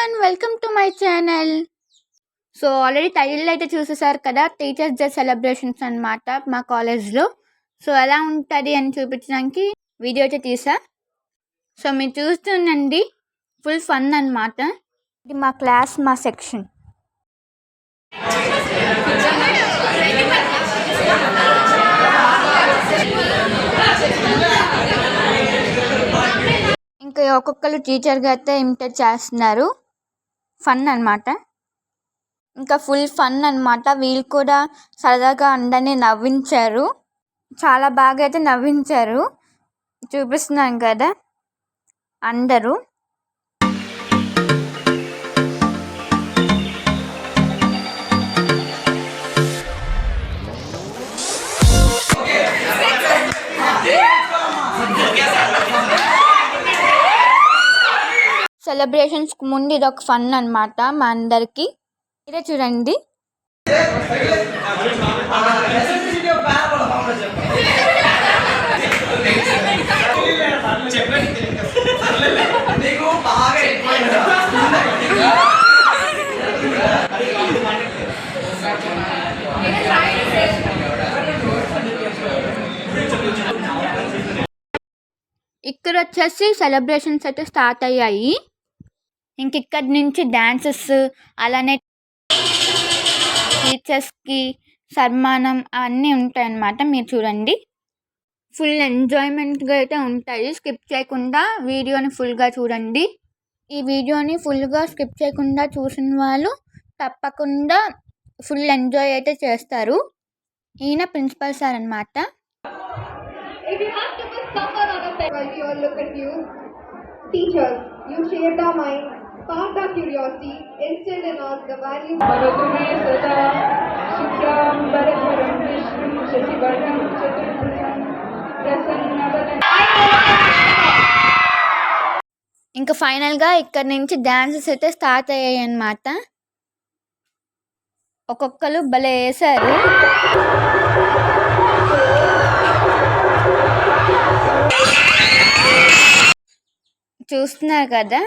Everyone, welcome to my channel. So already title అయితే చూసేసారు కదా, teachers day celebrations అనమాట మా కాలేజ్లో. సో ఎలా ఉంటుంది అని చూపించడానికి వీడియో అయితే తీసా. సో మీరు చూస్తుండండి, ఫుల్ ఫన్ అనమాట. ఇది మా క్లాస్, మా సెక్షన్. ఇంకా ఒక్కొక్కరు టీచర్గా అయితే ఇమిటేట్ చేస్తున్నారు. ఫన్ అనమాట, ఇంకా ఫుల్ ఫన్ అనమాట. వీళ్ళు కూడా సరదాగా అందరినీ నవ్వించారు, చాలా బాగా అయితే నవ్వించారు. చూపిస్తున్నాను కదా అందరూ. సెలబ్రేషన్స్కి ముందు ఇది ఒక ఫన్ అనమాట మా అందరికి. ఇదే చూడండి. ఇక్కడ వచ్చేసి సెలబ్రేషన్స్ అయితే స్టార్ట్ అయ్యాయి. ఇంక ఇక్కడి నుంచి డ్యాన్సెస్, అలానే టీచర్స్కి సన్మానం అన్నీ ఉంటాయన్నమాట. మీరు చూడండి, ఫుల్ ఎంజాయ్మెంట్గా అయితే ఉంటాయి. స్కిప్ చేయకుండా వీడియోని ఫుల్గా చూడండి. ఈ వీడియోని ఫుల్గా స్కిప్ చేయకుండా చూసిన వాళ్ళు తప్పకుండా ఫుల్ ఎంజాయ్ అయితే చేస్తారు. ఈయన ప్రిన్సిపల్ సార్ అనమాట. Spark the curiosity, instilled in us the value. ఇంకా ఫైనల్గా ఇక్కడ నుంచి డాన్సెస్ అయితే స్టార్ట్ అయ్యాయి అన్నమాట. ఒక్కొక్కరు భలే వేశారు. చూస్తున్నారు కదా,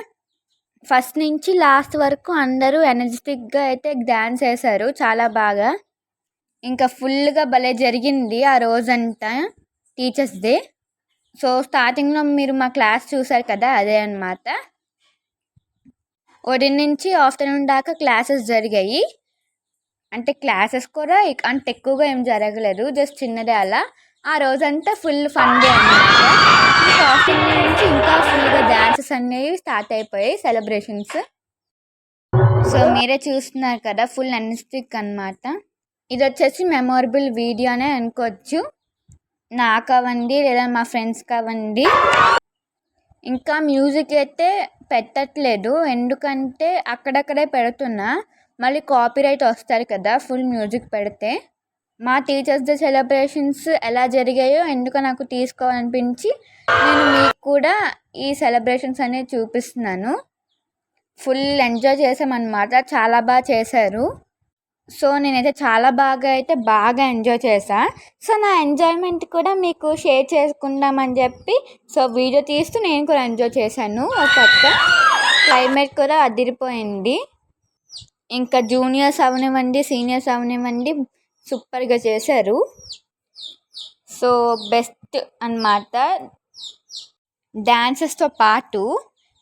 ఫస్ట్ నుంచి లాస్ట్ వరకు అందరూ ఎనర్జెటిక్గా అయితే డ్యాన్స్ వేశారు, చాలా బాగా. ఇంకా ఫుల్గా భలే జరిగింది ఆ రోజంతా, టీచర్స్ డే. సో స్టార్టింగ్లో మీరు మా క్లాస్ చూసారు కదా, అదే అన్నమాట. ఉదయం నుంచి ఆఫ్టర్నూన్ దాకా క్లాసెస్ జరిగాయి. అంటే క్లాసెస్ కూడా అంత ఎక్కువగా ఏం జరగలేదు, జస్ట్ చిన్నదే అలా. ఆ రోజంతా ఫుల్ ఫన్ డే అన్నమాట. ఆఫ్టర్నూన్ నుంచి ఇంకా ఫుల్గా డ్యాన్సెస్ అనేవి స్టార్ట్ అయిపోయాయి, సెలబ్రేషన్స్. సో మీరే చూస్తున్నారు కదా, ఫుల్ ఎనర్జెటిక్ అనమాట. ఇది వచ్చేసి మెమొరబుల్ వీడియో అనే అనుకోవచ్చు, నాకు అవ్వండి లేదా మా ఫ్రెండ్స్ కావండి. ఇంకా మ్యూజిక్ అయితే పెట్టట్లేదు, ఎందుకంటే అక్కడక్కడే పెడుతున్నా, మళ్ళీ కాపీరైట్ వస్తారు కదా ఫుల్ మ్యూజిక్ పెడితే. మా టీచర్స్ డే సెలబ్రేషన్స్ ఎలా జరిగాయో ఎందుకో నాకు తీసుకోవాలనిపించి నేను మీకు కూడా ఈ సెలబ్రేషన్స్ అనేవి చూపిస్తున్నాను. ఫుల్ ఎంజాయ్ చేసామన్నమాట, చాలా బాగా చేశారు. సో నేనైతే చాలా బాగా ఎంజాయ్ చేశా. సో నా ఎంజాయ్మెంట్ కూడా మీకు షేర్ చేసుకుందామని చెప్పి సో వీడియో తీస్తూ నేను కూడా ఎంజాయ్ చేశాను. ఒక పక్క క్లైమేట్ కూడా అదిరిపోయింది. ఇంకా జూనియర్స్ అవనివ్వండి, సీనియర్స్ అవనివ్వండి, సూపర్గా చేశారు. సో బెస్ట్ అన్నమాట. డ్యాన్సెస్తో పాటు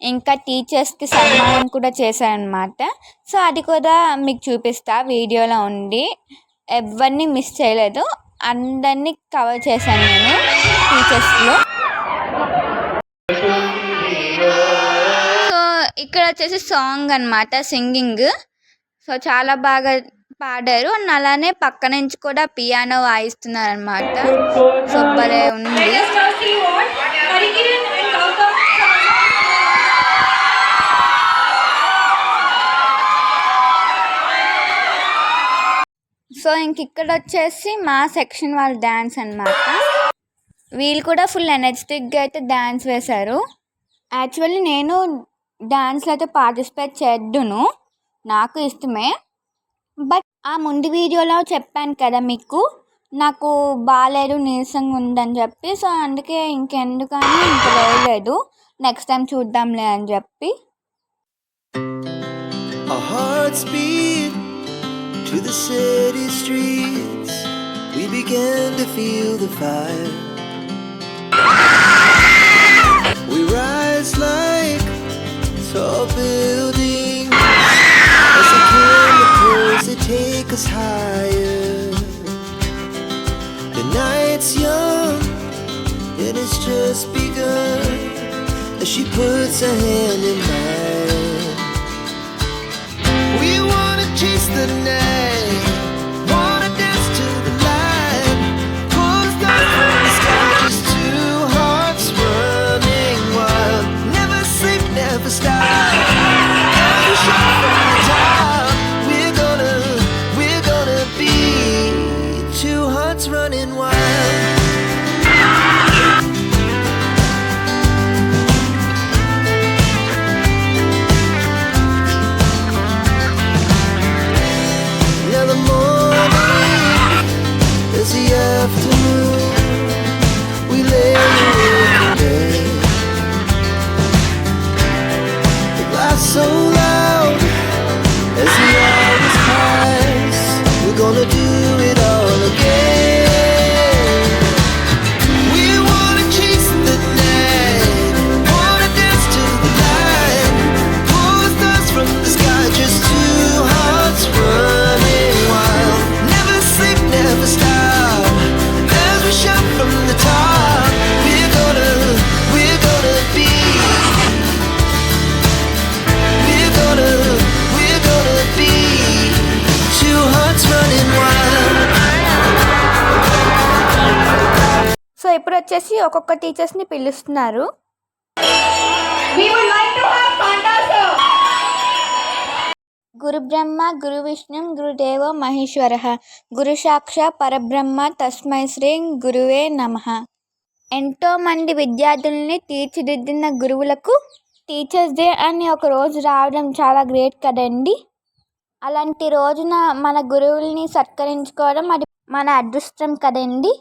ఇంకా టీచర్స్కి సన్మానం కూడా చేశారనమాట. సో అది కూడా మీకు చూపిస్తా, వీడియోలో ఉంది. ఎవరిని మిస్ చేయలేదు, అందరినీ కవర్ చేశాను నేను టీచర్స్లో. సో ఇక్కడ వచ్చేసి సాంగ్ అనమాట, సింగింగ్. సో చాలా బాగా పాడారు. అండ్ అలానే పక్క నుంచి కూడా పియానో వాయిస్తున్నారు అనమాట. సూపర్ ఉంది. సో ఇంక ఇక్కడ వచ్చేసి మా సెక్షన్ వాళ్ళ డ్యాన్స్ అనమాట. వీళ్ళు కూడా ఫుల్ ఎనర్జెటిక్గా అయితే డ్యాన్స్ వేశారు. యాక్చువల్లీ నేను డ్యాన్స్లో అయితే పార్టిసిపేట్ చేద్దును, నాకు ఇష్టమే. బట్ ఆ ముందు వీడియోలో చెప్పాను కదా మీకు, నాకు బాగాలేదు, నీరసంగా ఉందని చెప్పి. సో అందుకే ఇంకెందుకని ఇంక వేయలేదు, నెక్స్ట్ టైం చూద్దాంలే అని చెప్పి. Our hearts beat to the city streets. We began to feel the fire. We rise like tall buildings as the chemicals they take us higher. The night's young and it's just begun as she puts her hand in mine. We wanna chase the night, wanna dance to the light, pull the stars from the sky, just two hearts running wild. Never sleep, never stop. Every shot from the top. We're gonna be two hearts running wild. Now the morning is the afternoon. We lay awake in bed. The glass so loud as the hours pass. We're gonna do it all again. We wanna chase the night, wanna dance to the light, pull the stars from the sky, just two hearts running wild. Never sleep, never stop, as we shout from the top. We're gonna be, we're gonna be two hearts running wild. So ఇప్పుడు వచ్చేసి ఒక్కొక్క టీచర్స్ని పిలుస్తున్నారు. We would like to have Panda sir. గురు బ్రహ్మ గురు విష్ణు గురుదేవో మహేశ్వర గురు సాక్ష పరబ్రహ్మ తస్మై శ్రీ గురువే నమః. ఎంతోమంది విద్యార్థుల్ని తీర్చిదిద్దిన గురువులకు టీచర్స్ డే అని ఒక రోజు రావడం చాలా గ్రేట్ కదండి. అలాంటి రోజున మన గురువుల్ని సత్కరించుకోవడం అది మన అదృష్టం కదండి.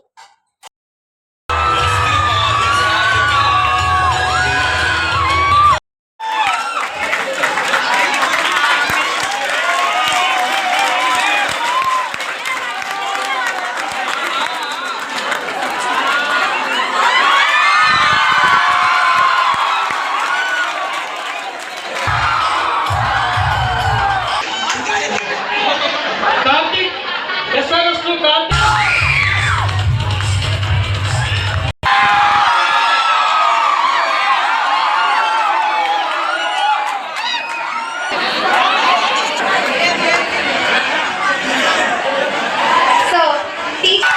Karthik SRS Karthik So, teach.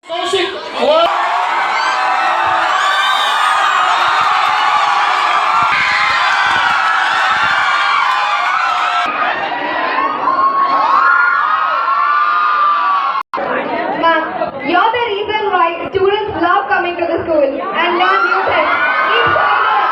Kaushik Ma'am, you're the reason why students love coming to the school and learn new things. Keep silent.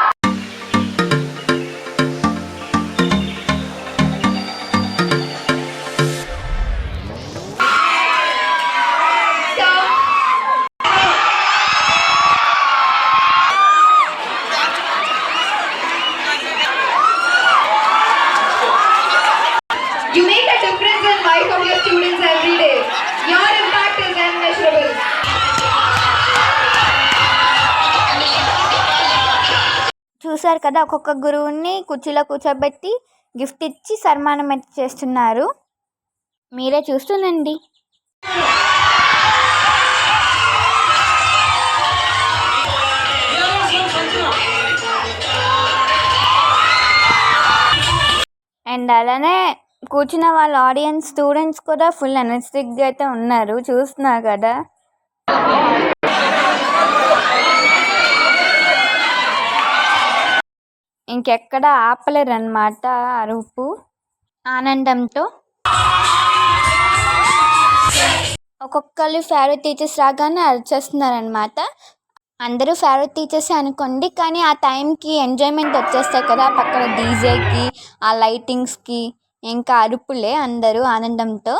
You make a difference in life of your students every day. Your impact is immeasurable. చూశారు కదా, ఒక్కొక్క గురువుని కుర్చీలో కూర్చోబెట్టి gift ఇచ్చి సన్మానం అయితే చేస్తున్నారు. మీరే చూస్తుండండి. అండ్ అలానే కూర్చున్న వాళ్ళ ఆడియన్స్ స్టూడెంట్స్ కూడా ఫుల్ ఎనర్జెటిక్గా అయితే ఉన్నారు, చూస్తున్నారు కదా. ఇంకెక్కడ ఆపలేరు అన్నమాట అరుపు ఆనందంతో. ఒక్కొక్కరు ఫేవరెట్ టీచర్స్ రాగానే అరిచేస్తున్నారనమాట. అందరూ ఫేవరెట్ టీచర్సే అనుకోండి, కానీ ఆ టైంకి ఎంజాయ్మెంట్ వచ్చేస్తాయి కదా, పక్కన డీజేకి ఆ లైటింగ్స్కి ఇంకా అరుపులే అందరూ ఆనందంతో.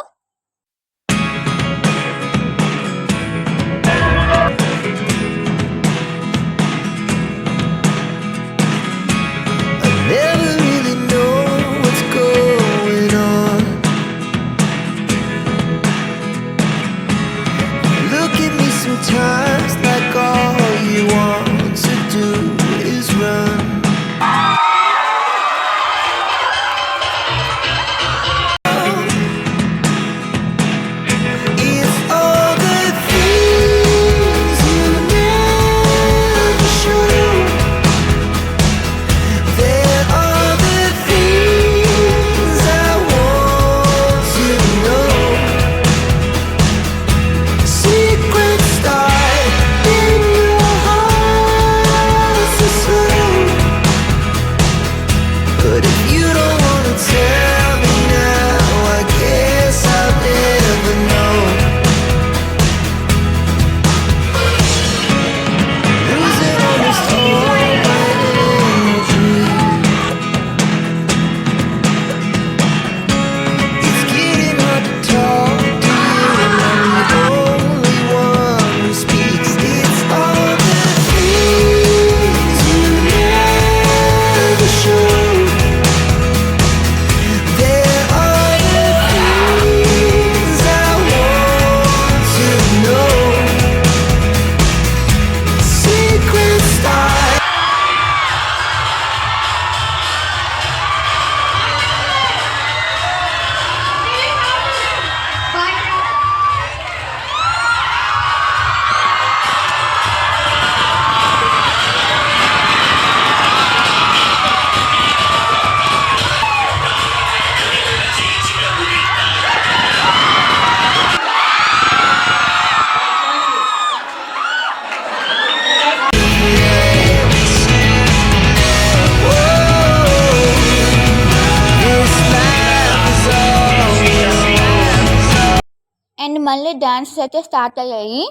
మళ్ళీ మళ్ళీ డాన్సెస్ అయితే స్టార్ట్ అయ్యాయి.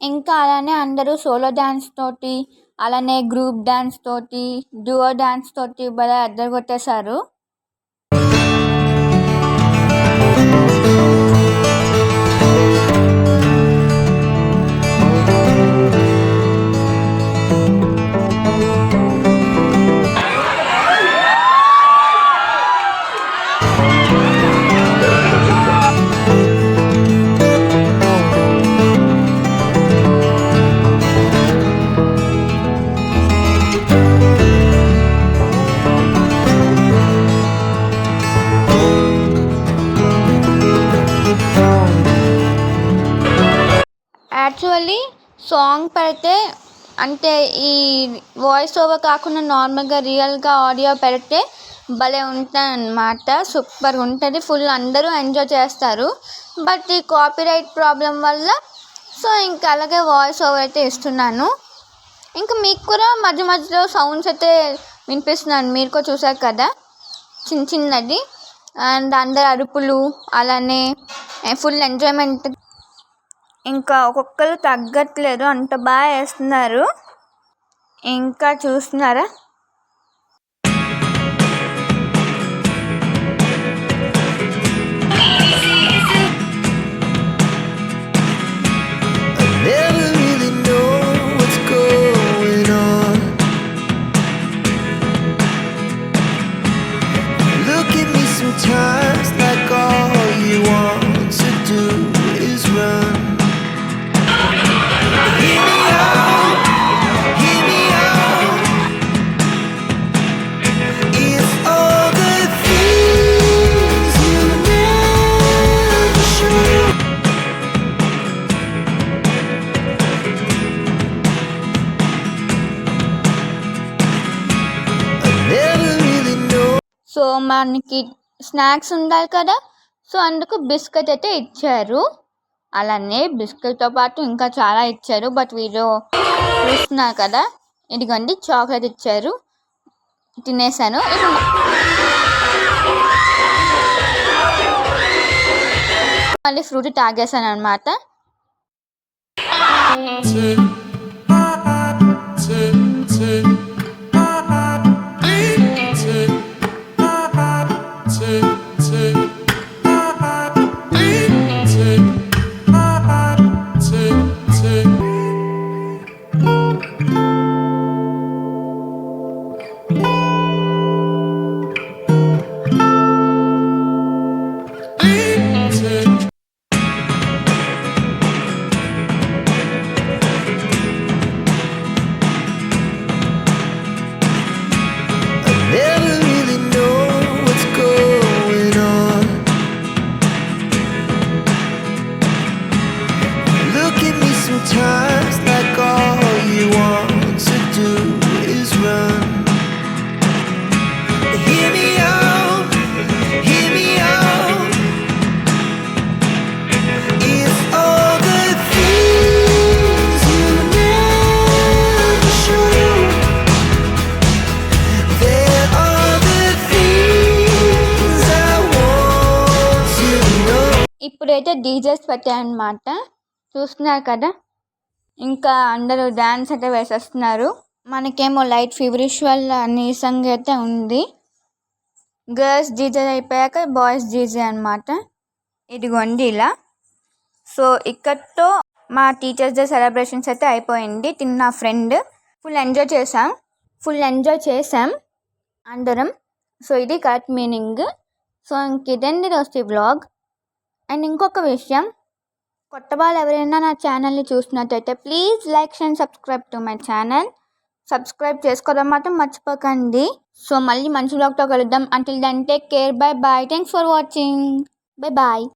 ఇంకా అలానే అందరూ సోలో డ్యాన్స్ తోటి, అలానే గ్రూప్ డ్యాన్స్ తోటి, డ్యూయో డ్యాన్స్ తోటి భలే అద్దరగొట్టేశారు. యాక్చువల్లీ సాంగ్ పెడితే అంటే ఈ వాయిస్ ఓవర్ కాకుండా నార్మల్గా రియల్గా ఆడియో పెడితే భలే ఉంటుంది అన్నమాట. సూపర్గా ఉంటుంది, ఫుల్ అందరూ ఎంజాయ్ చేస్తారు. బట్ ఈ కాపీరైట్ ప్రాబ్లం వల్ల సో ఇంకా అలాగే వాయిస్ ఓవర్ అయితే ఇస్తున్నాను. ఇంకా మీకు కూడా మధ్య మధ్యలో సౌండ్స్ అయితే వినిపిస్తున్నాను, మీరు కూడా చూసారు కదా చిన్న చిన్నది. అండ్ అందరు అరుపులు, అలానే ఫుల్ ఎంజాయ్మెంట్. ఇంకా ఒక్కొక్కరు తగ్గట్లేదు, అంత బాగా వేస్తున్నారు. ఇంకా చూస్తున్నారా? Never really know what's going on. Look at me sometimes like all you want to do is run. Hear me out, hear me out. It's all the things you never show. Never really know. So మనకి snacks ఉండాలి కదా, so అందుకు biscuit అయితే ఇచ్చారు. అలానే బిస్కెట్తో పాటు ఇంకా చాలా ఇచ్చారు. బట్ వీడియో చూస్తున్నారు కదా, ఇదిగోండి చాక్లెట్ ఇచ్చారు, తినేసాను. మళ్ళీ ఫ్రూట్ తాగేసాను అనమాట. Never really know what's going on. Look at me sometimes like all you want to do is run. Hear me out, hear me out. It's all the things you never show. There are the things I want to know. ఇప్పుడైతే DJs పెట్టారనమాట, చూస్తున్నారు కదా. ఇంకా అందరూ dance అయితే వేసేస్తున్నారు. మనకేమో light ఫీవరిషువల్ నీరసంగా అయితే ఉంది. గర్ల్స్ డీజే అయిపోయాక బాయ్స్ డీజే అనమాట. ఇదిగోండి ఇలా. సో ఇక్కడితో మా టీచర్స్ డే సెలబ్రేషన్స్ అయితే అయిపోయింది. తిన్న ఫ్రెండ్ ఫుల్ ఎంజాయ్ చేసాం అందరం. సో ఇది కరెక్ట్ మీనింగ్. సో ఇంక ఇదండి రోజు వ్లాగ్. అండ్ ఇంకొక విషయం, కొత్త వాళ్ళు ఎవరైనా నా ఛానల్ని చూసినట్టయితే please like and subscribe to my channel. Subscribe చేసుకోవడం మాత్రం మర్చిపోకండి. సో మళ్ళీ మంచి వ్లాగ్తో కలుద్దాం. Until then take care, bye bye. Thanks for watching. Bye bye.